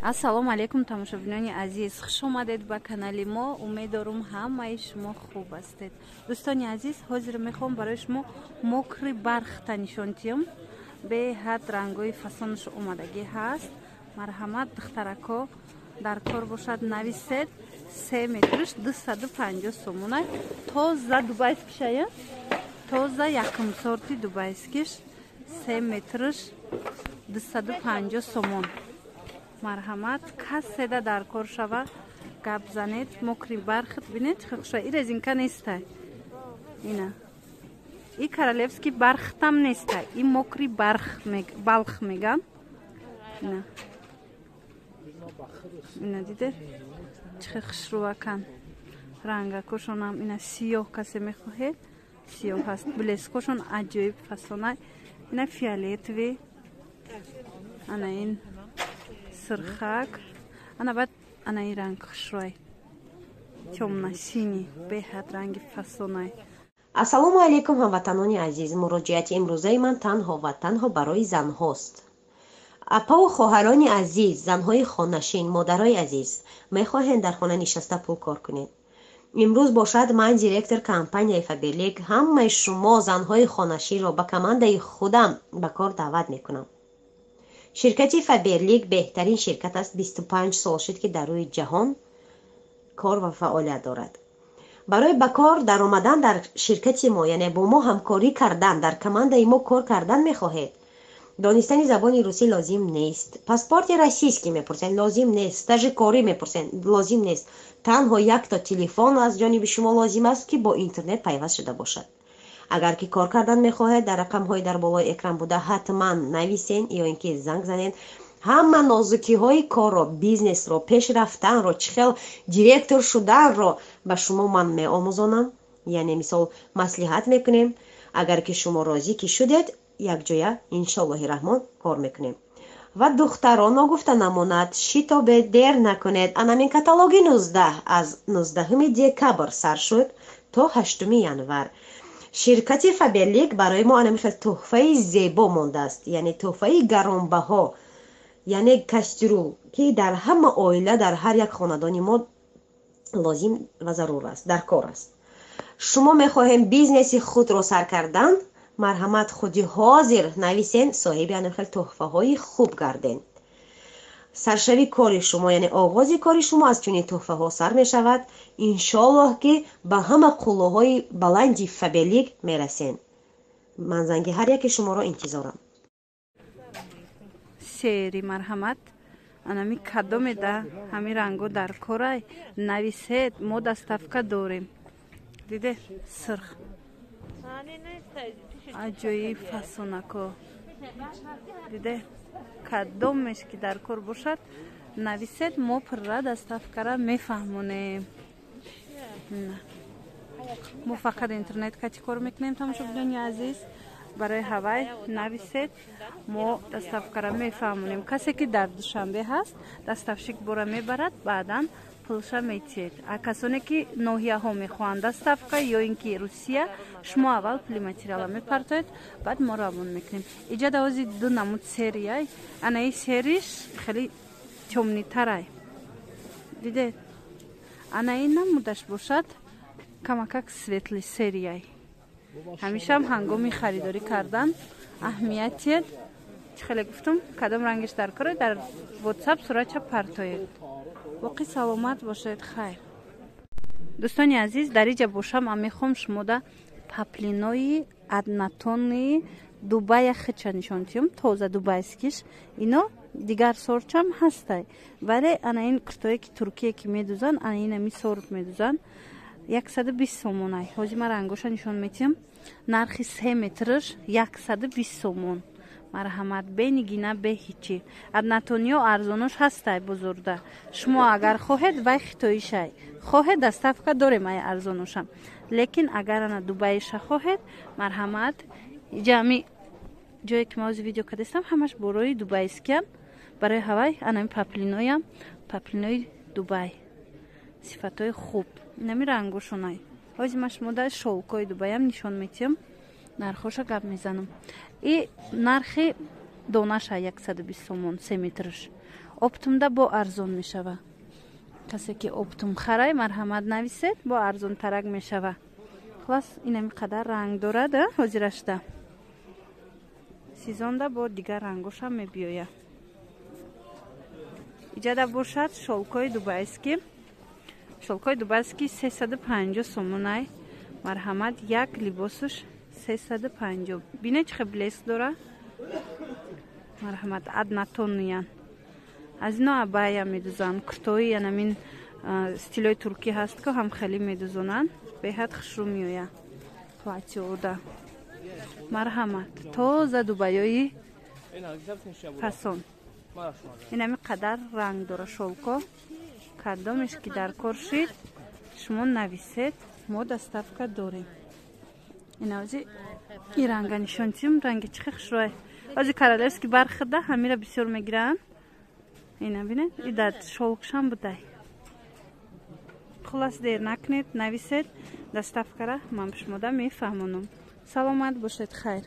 ассалому алейкум тамошобинони азиз, хуш омадед ба канали мо. Умеддорум ҳамаи шумо хуб ҳастед. дӯстони азиз, ҳозир мехоҳам барои шумо мокри бархта нишон диҳам. беҳад рангҳои фасонаш омадагӣ ҳаст. марҳамат, духтарако дар кор бошад, нависед 3 метрш 250 сомона. тоза дубайскишая, тоза якум сорти дубайскиш 3 метрш 250 сомон. марҳамат, каседа дар кор шава, гап занед. мокри бархт бинед чӣ хуша. И резинка нестай, ина и королевский бархтам нестай, и мокри балх меган. ина дидед чӣ хушрӯакан. рангакошонам ина сиёҳ, касе мехоҳед сиёҳ ҳаст. блескошон аҷоиб фасонай. ина фиолетови, ана ин сирхак, ана баъд ана ин ранг хушрӯй тёмно-синий, беҳад ранги фасонай. ассалому алейкум ҳамватанони азиз. муроҷиати имрӯзаи ман танҳо ва танҳо барои занҳост. апаву хоҳарони азиз, занҳои хонашин, модарои азиз, мехоҳед дар хона нишаста пул кор кунед. имрӯз бошад ман директор компанияи Faberlic ҳамаи шумо занҳои хонашинро ба командаи худам ба кор даъват мекунам. ширкати Faberlic беҳтарин ширкат аст. 25 сол шуд ки дар рӯи ҷаҳон кор ва фаъолият дорад. барои ба кор даромадан дар ширкати мо, яъне бо мо ҳамкорӣ кардан, дар командаи мо кор кардан мехоҳед, донистани забони русӣ лозим нест. паспорти российский мепурсед, лозим нест. стажи корӣ мепурсед, лозим нест. танҳо якта телефон аз ҷониби шумо лозим аст ки бо интернет пайваст шуда бошад. агар ки кор кардан мехоҳед, дар рақамҳои дар болои экран буда ҳатман нависен ё ин ки занг занед. ҳама нозукиҳои корро, бизнесро, пешрафтанро, чӣ хел директор шуданро ба шумо ман меомӯзонам. яъне мисол маслиҳат мекунем. агар ки шумо розӣ ки шудед, якҷоя иншоаллоҳи раҳмон кор мекунем. ва духтарон ногуфта намонад, шитобе дер накунед. анамин каталоги 19 аз 19 декабр сар шуд то 8 январ. ширкати Faberlic барои мо анамихел тӯҳфаи зебо мондааст, яъне тӯҳфаи гаронбаҳо, яъне каструл ки дар ҳама оила, дар ҳар як хонадони мо лозим ва зарур аст, дар кор аст. шумо мехоҳем бизнеси худро сар кардан, марҳамат, худи ҳозир нависен, соҳиби анамихел тӯҳфаҳои хуб гарден. саршави кори шумо, яъне оғози кори шумо аз чунин тӯҳфаҳо сар мешавад. иншоаллоҳ ки ба ҳама қуллуҳои баланди Faberlic мерасен. ман занги ҳар яки шуморо интизорам. сери марҳамат, анами кадомеда ҳами ранго дар корай нависед. мо даставка дорем, диде сирх аҷоиб фасонако, диде кадомеш ки дар кор бошад нависед. мо пурра даставкара мефаҳмонем. мо фақат интернет кати кор мекунем. тамошобинони азиз, барои ҳавай нависед, мо даставкара мефаҳмонем. касе ки дар душанбе ҳаст, даставшик бора мебарад, баъдан пулша метиҳед. а касоне ки ноҳияҳо мехоҳанд даставка ё ин ки Русия, шумо аввал пули материала мепартоед, баъд мо равон мекунем. иҷода ози ду намуд серияй, анаи сериш хеле тёмнитарай, дидед. анаи намудаш бошад камакак светли серияй. ҳамешам ҳангоми харидорӣ кардан аҳамиятиед, чӣ хеле гуфтум, кадом рангиш дар кора, дар WhatsApp сурача партоед. боқӣ саломат бошед. хайр. дӯстони азиз, дар иҷа бошам, ам мехоҳам шумода паплинои аднатони Дубая хича нишон диҳам. тоза дубайскиш. ино дигар сорчам ҳастай, вале ана ин куртое ки туркие ки медузан, ана инами сорт медузан 120 сомонай. ҳозир ман рангоша нишон метиҳам. нархи 3 метрш 120 сомон. марҳамат, бенигина бе ҳичи. аднатониё арзонош ҳастай бузурда. шумо агар хоҳед вай хитоишай, хоҳед даставка дорем ай арзоношам. лекин агар ана дубаиша хоҳед, марҳамат, ҷами ҷое ки ман ӯзи видео кардастам ҳамаш борои дубайскиян. барои ҳавай анами паплиноям, паплинои Дубай, сифатҳои хуб. инами рангошонай. ҳозир ман шумода шолкои Дубаям нишон метиҳам. нархоша гап мезанам. и нархи донаша 120 сомон 3 метрш. оптумда бо арзон мешава. касе ки оптум харай марҳамат нависед, бо арзонтарак мешава. хулос инами қадар ранг дорад ҳозирашда. сезонда бо дигар рангоша мебиёя. иҷада бошад шолкои дубайски. шолкои дубайски 350 сомонай. марҳамат як либосуш 350. бина чӣ хел блеск дора. марҳамат аднатониян. аз ино абая медузан. куртои янамин стилои туркӣ ҳаст ки ҳам хеле медузонан. беҳад хушрӯ меоя. платиода. марҳамат тоза дубайои фасон. инами қадар ранг дора шолко. кадомеш ки дар кор шид шумо нависед, мо доставка дорем. ина ози и ранга нишонтим ранги чӣ хел хушрӯай. ози королевски бархида ҳамира бисёр мегиранд. ина бинед ида шолкшам будай. хулос дер накунед, нависед, доставкара ман ба шумо мефаҳмонам. саломат бошед, хайр.